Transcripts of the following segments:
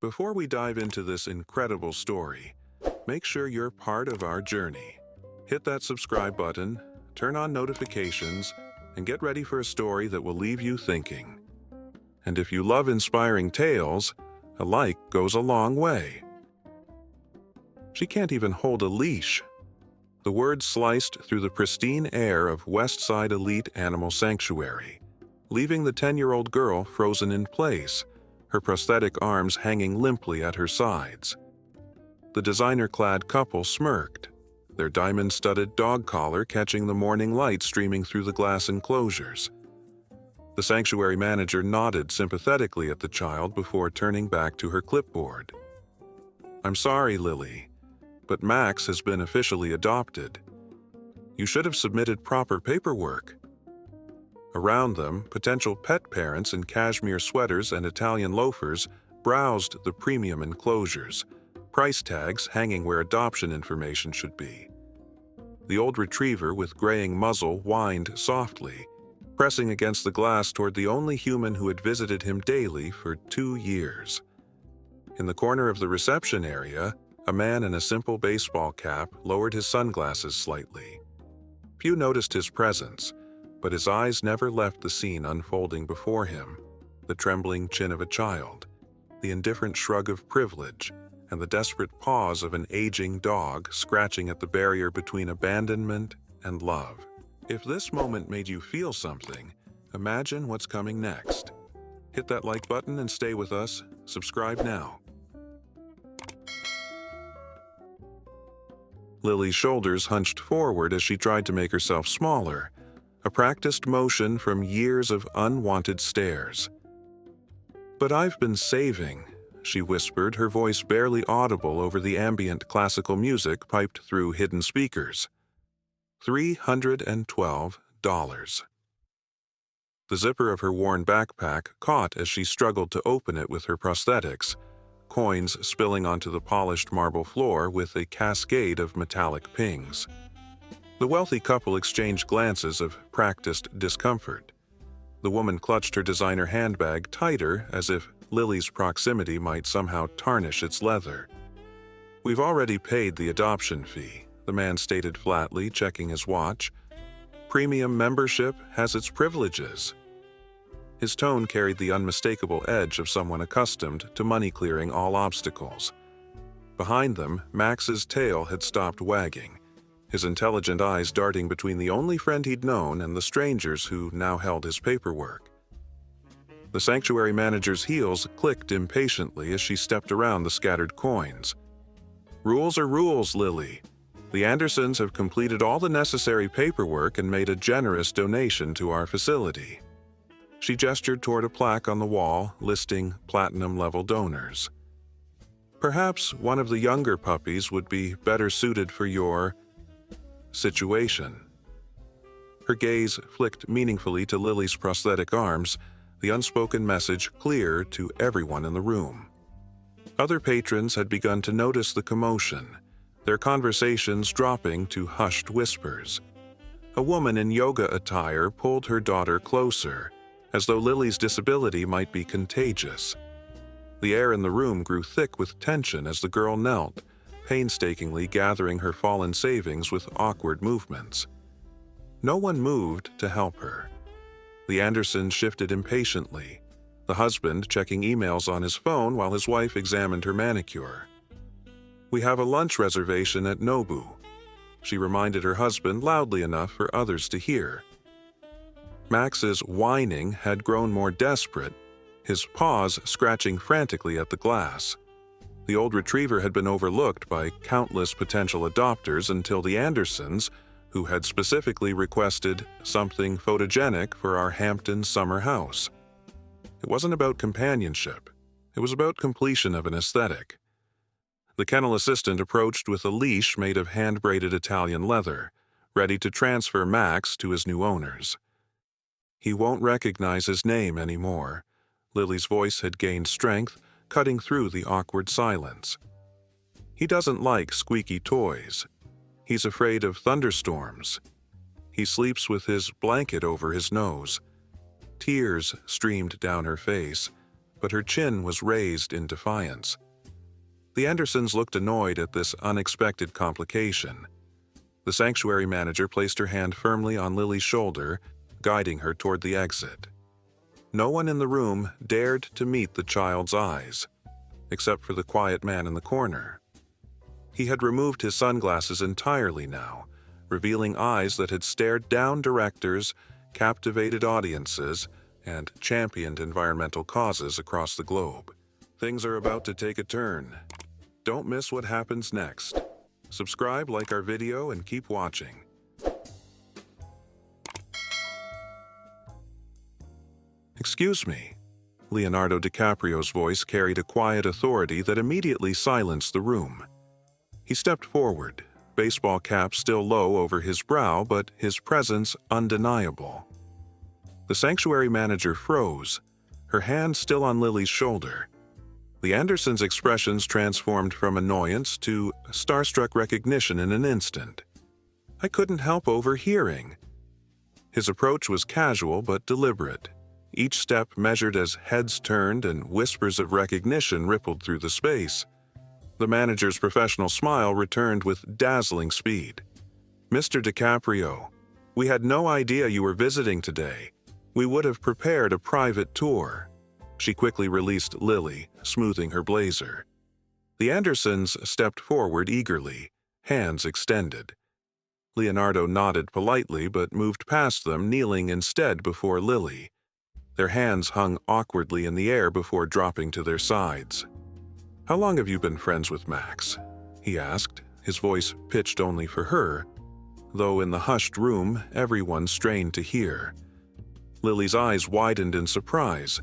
Before we dive into this incredible story, make sure you're part of our journey. Hit that subscribe button, turn on notifications, and get ready for a story that will leave you thinking. And if you love inspiring tales, a like goes a long way. She can't even hold a leash. The words sliced through the pristine air of West Side Elite Animal Sanctuary, leaving the 10-year-old girl frozen in place, her prosthetic arms hanging limply at her sides. The designer-clad couple smirked, their diamond-studded dog collar catching the morning light streaming through the glass enclosures. The sanctuary manager nodded sympathetically at the child before turning back to her clipboard. "I'm sorry, Lily, but Max has been officially adopted. You should have submitted proper paperwork." Around them, potential pet parents in cashmere sweaters and Italian loafers browsed the premium enclosures, price tags hanging where adoption information should be. The old retriever with graying muzzle whined softly, pressing against the glass toward the only human who had visited him daily for 2 years. In the corner of the reception area, a man in a simple baseball cap lowered his sunglasses slightly. Few noticed his presence, but his eyes never left the scene unfolding before him: the trembling chin of a child, the indifferent shrug of privilege, and the desperate pause of an aging dog scratching at the barrier between abandonment and love. If this moment made you feel something, imagine what's coming next. Hit that like button and stay with us. Subscribe now. Lily's shoulders hunched forward as she tried to make herself smaller, a practiced motion from years of unwanted stares. "But I've been saving," she whispered, her voice barely audible over the ambient classical music piped through hidden speakers. $312. The zipper of her worn backpack caught as she struggled to open it with her prosthetics, coins spilling onto the polished marble floor with a cascade of metallic pings. The wealthy couple exchanged glances of practiced discomfort. The woman clutched her designer handbag tighter, as if Lily's proximity might somehow tarnish its leather. "We've already paid the adoption fee," the man stated flatly, checking his watch. "Premium membership has its privileges." His tone carried the unmistakable edge of someone accustomed to money-clearing all obstacles. Behind them, Max's tail had stopped wagging, his intelligent eyes darting between the only friend he'd known and the strangers who now held his paperwork. The sanctuary manager's heels clicked impatiently as she stepped around the scattered coins. "Rules are rules, Lily. The Andersons have completed all the necessary paperwork and made a generous donation to our facility." She gestured toward a plaque on the wall listing platinum-level donors. "Perhaps one of the younger puppies would be better suited for your situation." Her gaze flicked meaningfully to Lily's prosthetic arms, the unspoken message clear to everyone in the room. Other patrons had begun to notice the commotion, their conversations dropping to hushed whispers. A woman in yoga attire pulled her daughter closer, as though Lily's disability might be contagious. The air in the room grew thick with tension as the girl knelt, painstakingly gathering her fallen savings with awkward movements. No one moved to help her. The Andersons shifted impatiently, the husband checking emails on his phone while his wife examined her manicure. "We have a lunch reservation at Nobu," she reminded her husband loudly enough for others to hear. Max's whining had grown more desperate, his paws scratching frantically at the glass. The old retriever had been overlooked by countless potential adopters until the Andersons, who had specifically requested something photogenic for our Hampton summer house. It wasn't about companionship. It was about completion of an aesthetic. The kennel assistant approached with a leash made of hand-braided Italian leather, ready to transfer Max to his new owners. "He won't recognize his name anymore." Lily's voice had gained strength, cutting through the awkward silence. "He doesn't like squeaky toys. He's afraid of thunderstorms. He sleeps with his blanket over his nose." Tears streamed down her face, but her chin was raised in defiance. The Andersons looked annoyed at this unexpected complication. The sanctuary manager placed her hand firmly on Lily's shoulder, guiding her toward the exit. No one in the room dared to meet the child's eyes, except for the quiet man in the corner. He had removed his sunglasses entirely now, revealing eyes that had stared down directors, captivated audiences, and championed environmental causes across the globe. Things are about to take a turn. Don't miss what happens next. Subscribe, like our video, and keep watching. Excuse me. Leonardo DiCaprio's voice carried a quiet authority that immediately silenced the room. He stepped forward, baseball cap still low over his brow, but his presence undeniable. The sanctuary manager froze, her hand still on Lily's shoulder. The Andersons' expressions transformed from annoyance to starstruck recognition in an instant. I couldn't help overhearing. His approach was casual but deliberate, each step measured as heads turned and whispers of recognition rippled through the space. The manager's professional smile returned with dazzling speed. "Mr. DiCaprio, we had no idea you were visiting today. We would have prepared a private tour." She quickly released Lily, smoothing her blazer. The Andersons stepped forward eagerly, hands extended. Leonardo nodded politely but moved past them, kneeling instead before Lily. Their hands hung awkwardly in the air before dropping to their sides. "How long have you been friends with Max?" he asked, his voice pitched only for her, though in the hushed room everyone strained to hear. Lily's eyes widened in surprise,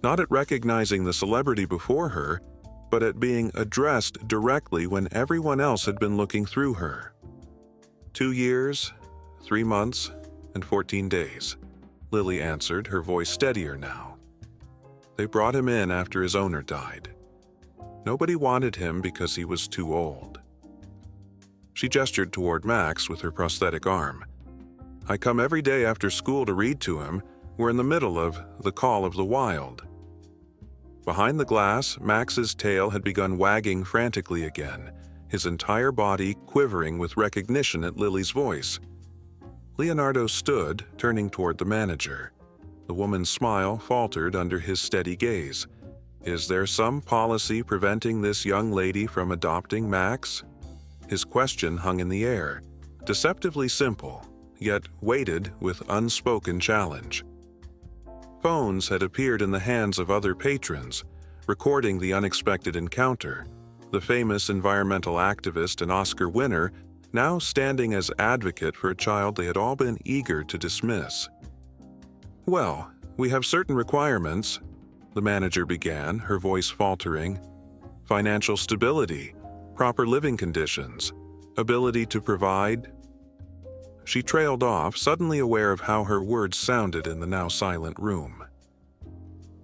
not at recognizing the celebrity before her, but at being addressed directly when everyone else had been looking through her. 2 years, 3 months, and 14 days, Lily answered, her voice steadier now. They brought him in after his owner died. Nobody wanted him because he was too old. She gestured toward Max with her prosthetic arm. "I come every day after school to read to him. We're in the middle of The Call of the Wild." Behind the glass, Max's tail had begun wagging frantically again, his entire body quivering with recognition at Lily's voice. Leonardo stood, turning toward the manager. The woman's smile faltered under his steady gaze. "Is there some policy preventing this young lady from adopting Max?" His question hung in the air, deceptively simple, yet weighted with unspoken challenge. Phones had appeared in the hands of other patrons, recording the unexpected encounter. The famous environmental activist and Oscar winner now standing as advocate for a child they had all been eager to dismiss. "Well, we have certain requirements," the manager began, her voice faltering. "Financial stability, proper living conditions, ability to provide." She trailed off, suddenly aware of how her words sounded in the now silent room.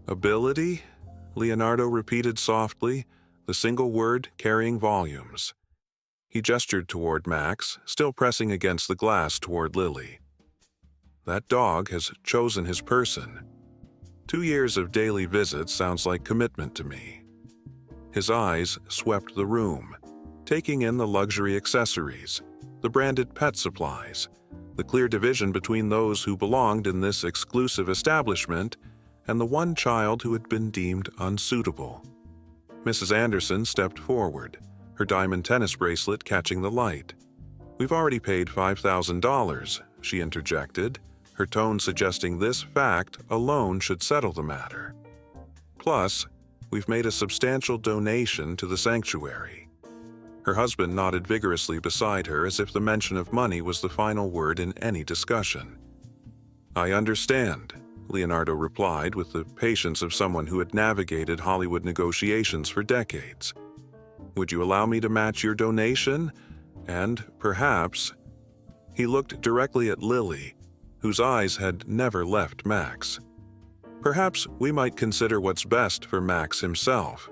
"Ability?" Leonardo repeated softly, the single word carrying volumes. He gestured toward Max, still pressing against the glass toward Lily. "That dog has chosen his person. 2 years of daily visits sounds like commitment to me." His eyes swept the room, taking in the luxury accessories, the branded pet supplies, the clear division between those who belonged in this exclusive establishment and the one child who had been deemed unsuitable. Mrs. Anderson stepped forward, her diamond tennis bracelet catching the light. "We've already paid $5,000, she interjected, her tone suggesting this fact alone should settle the matter. "Plus, we've made a substantial donation to the sanctuary." Her husband nodded vigorously beside her as if the mention of money was the final word in any discussion. "I understand," Leonardo replied with the patience of someone who had navigated Hollywood negotiations for decades. "Would you allow me to match your donation? And, perhaps—" He looked directly at Lily, whose eyes had never left Max. "Perhaps we might consider what's best for Max himself."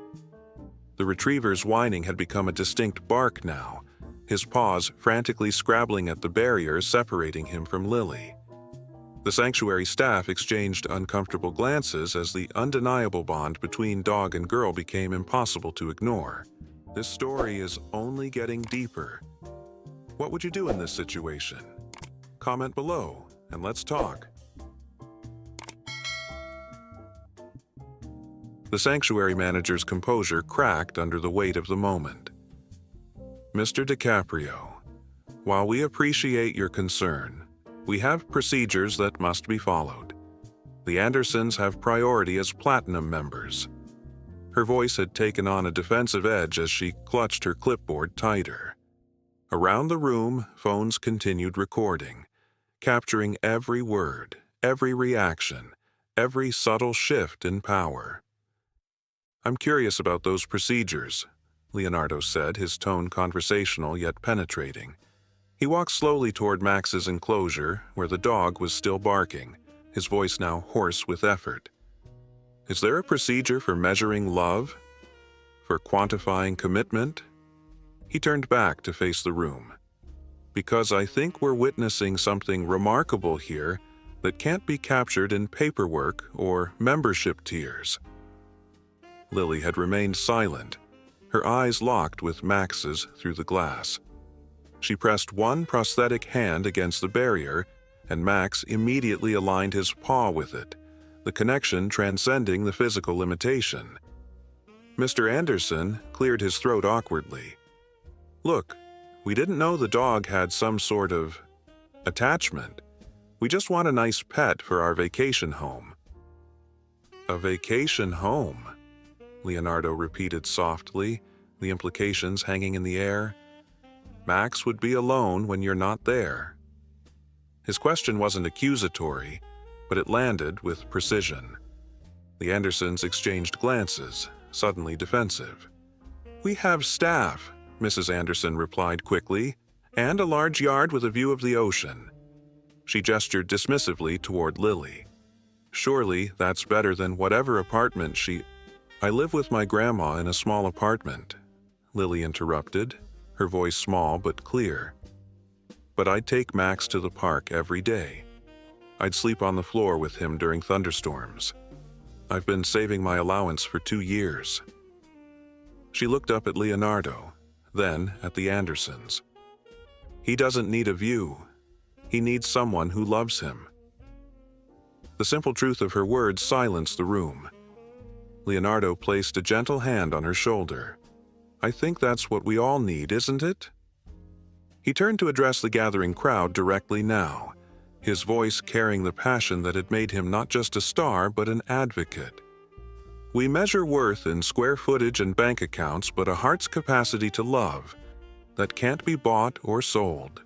The retriever's whining had become a distinct bark now, his paws frantically scrabbling at the barrier separating him from Lily. The sanctuary staff exchanged uncomfortable glances as the undeniable bond between dog and girl became impossible to ignore. This story is only getting deeper. What would you do in this situation? Comment below and let's talk. The sanctuary manager's composure cracked under the weight of the moment. Mr. DiCaprio, while we appreciate your concern, we have procedures that must be followed. The Andersons have priority as platinum members. Her voice had taken on a defensive edge as she clutched her clipboard tighter. Around the room, phones continued recording, capturing every word, every reaction, every subtle shift in power. I'm curious about those procedures, Leonardo said, his tone conversational yet penetrating. He walked slowly toward Max's enclosure, where the dog was still barking, his voice now hoarse with effort. Is there a procedure for measuring love? For quantifying commitment? He turned back to face the room. Because I think we're witnessing something remarkable here that can't be captured in paperwork or membership tiers. Lily had remained silent, her eyes locked with Max's through the glass. She pressed one prosthetic hand against the barrier, and Max immediately aligned his paw with it, the connection transcending the physical limitation. Mr. Anderson cleared his throat awkwardly. Look, we didn't know the dog had some sort of attachment. We just want a nice pet for our vacation home. A vacation home? Leonardo repeated softly, the implications hanging in the air. Max would be alone when you're not there. His question wasn't accusatory, but it landed with precision. The Andersons exchanged glances, suddenly defensive. We have staff, Mrs. Anderson replied quickly, and a large yard with a view of the ocean. She gestured dismissively toward Lily. Surely that's better than whatever apartment I live with my grandma in a small apartment, Lily interrupted, her voice small but clear. But I'd take Max to the park every day. I'd sleep on the floor with him during thunderstorms. I've been saving my allowance for 2 years. She looked up at Leonardo, then at the Andersons. He doesn't need a view. He needs someone who loves him. The simple truth of her words silenced the room. Leonardo placed a gentle hand on her shoulder. I think that's what we all need, isn't it? He turned to address the gathering crowd directly now, his voice carrying the passion that had made him not just a star but an advocate. We measure worth in square footage and bank accounts, but a heart's capacity to love, that can't be bought or sold.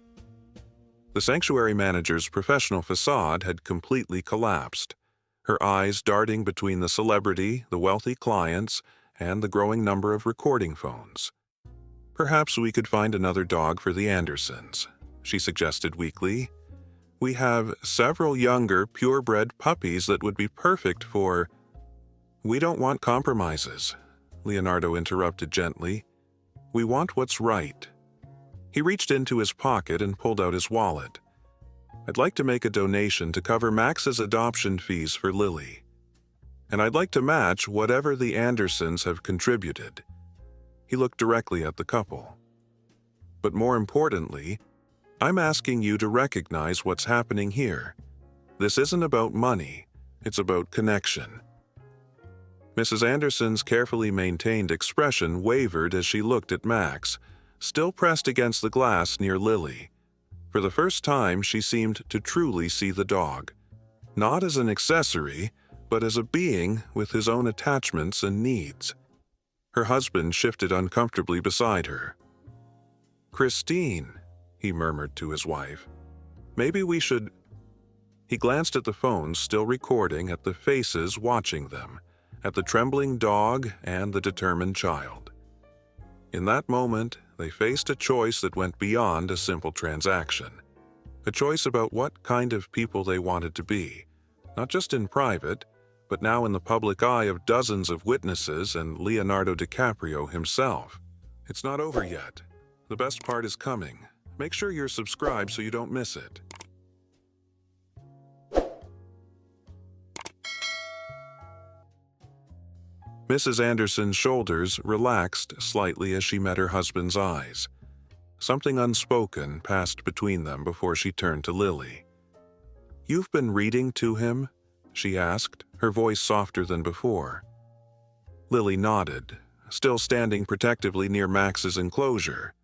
The sanctuary manager's professional facade had completely collapsed, her eyes darting between the celebrity, the wealthy clients, and the growing number of recording phones. Perhaps we could find another dog for the Andersons, she suggested weakly. We have several younger, purebred puppies that would be perfect for... We don't want compromises, Leonardo interrupted gently. We want what's right. He reached into his pocket and pulled out his wallet. I'd like to make a donation to cover Max's adoption fees for Lily. And I'd like to match whatever the Andersons have contributed. He looked directly at the couple. But more importantly, I'm asking you to recognize what's happening here. This isn't about money, it's about connection. Mrs. Anderson's carefully maintained expression wavered as she looked at Max, still pressed against the glass near Lily. For the first time, she seemed to truly see the dog, not as an accessory, but as a being with his own attachments and needs. Her husband shifted uncomfortably beside her. Christine, he murmured to his wife, maybe we should... He glanced at the phone still recording, at the faces watching them, at the trembling dog and the determined child. In that moment, they faced a choice that went beyond a simple transaction. A choice about what kind of people they wanted to be, not just in private, but now in the public eye of dozens of witnesses and Leonardo DiCaprio himself. It's not over yet. The best part is coming. Make sure you're subscribed so you don't miss it. Mrs. Anderson's shoulders relaxed slightly as she met her husband's eyes. Something unspoken passed between them before she turned to Lily. "You've been reading to him?" she asked, her voice softer than before. Lily nodded, still standing protectively near Max's enclosure.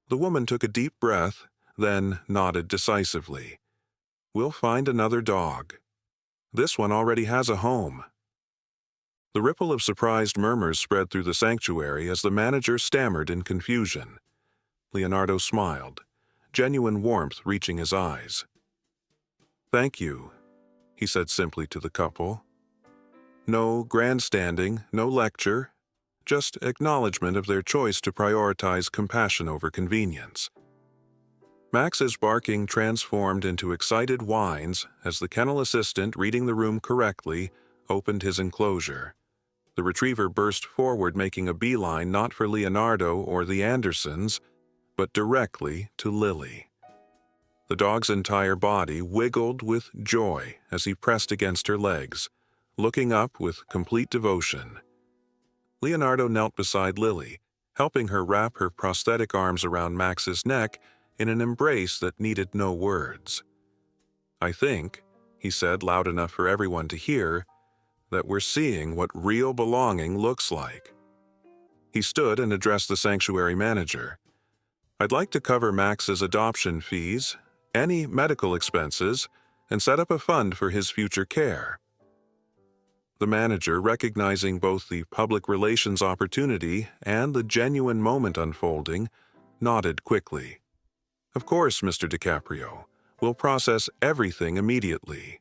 The woman took a deep breath, then nodded decisively. "We'll find another dog. This one already has a home." The ripple of surprised murmurs spread through the sanctuary as the manager stammered in confusion. Leonardo smiled, genuine warmth reaching his eyes. "Thank you," he said simply to the couple. No grandstanding, no lecture, just acknowledgement of their choice to prioritize compassion over convenience. Max's barking transformed into excited whines as the kennel assistant, reading the room correctly, opened his enclosure. The retriever burst forward, making a beeline not for Leonardo or the Andersons, but directly to Lily. The dog's entire body wiggled with joy as he pressed against her legs, looking up with complete devotion. Leonardo knelt beside Lily, helping her wrap her prosthetic arms around Max's neck in an embrace that needed no words. "I think," he said loud enough for everyone to hear, "that we're seeing what real belonging looks like." He stood and addressed the sanctuary manager. "I'd like to cover Max's adoption fees, any medical expenses, and set up a fund for his future care." The manager, recognizing both the public relations opportunity and the genuine moment unfolding, nodded quickly. "Of course, Mr. DiCaprio. We'll process everything immediately."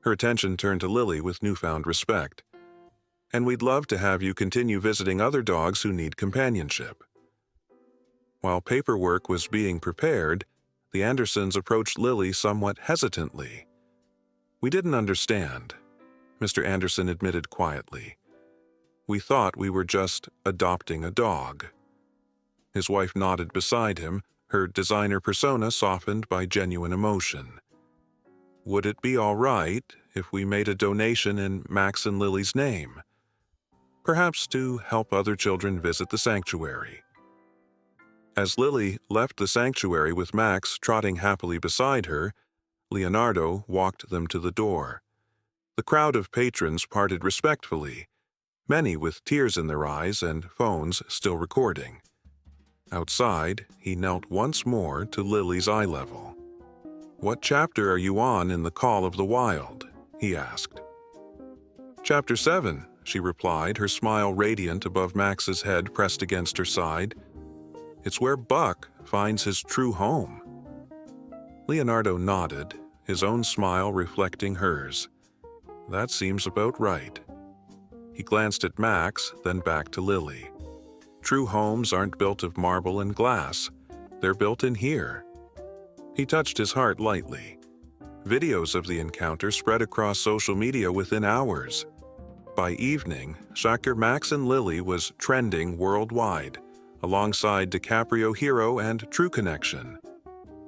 Her attention turned to Lily with newfound respect. "And we'd love to have you continue visiting other dogs who need companionship." While paperwork was being prepared, the Andersons approached Lily somewhat hesitantly. "We didn't understand," Mr. Anderson admitted quietly. "We thought we were just adopting a dog." His wife nodded beside him, her designer persona softened by genuine emotion. "Would it be all right if we made a donation in Max and Lily's name? Perhaps to help other children visit the sanctuary." As Lily left the sanctuary with Max trotting happily beside her, Leonardo walked them to the door. The crowd of patrons parted respectfully, many with tears in their eyes and phones still recording. Outside, he knelt once more to Lily's eye level. "What chapter are you on in The Call of the Wild?" he asked. "Chapter 7, she replied, her smile radiant above Max's head pressed against her side. "It's where Buck finds his true home." Leonardo nodded, his own smile reflecting hers. "That seems about right." He glanced at Max, then back to Lily. "True homes aren't built of marble and glass. They're built in here." He touched his heart lightly. Videos of the encounter spread across social media within hours. By evening, Shaker Max and Lily was trending worldwide, alongside DiCaprio Hero and True Connection.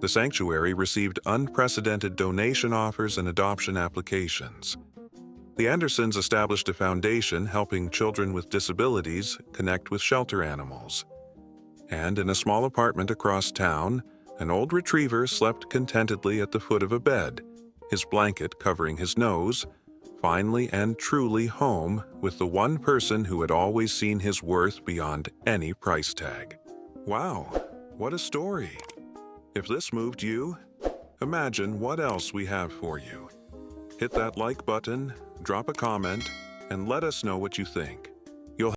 The sanctuary received unprecedented donation offers and adoption applications. The Andersons established a foundation helping children with disabilities connect with shelter animals. And in a small apartment across town, an old retriever slept contentedly at the foot of a bed, his blanket covering his nose, finally and truly home with the one person who had always seen his worth beyond any price tag. Wow, what a story! If this moved you, imagine what else we have for you. Hit that like button, drop a comment, and let us know what you think.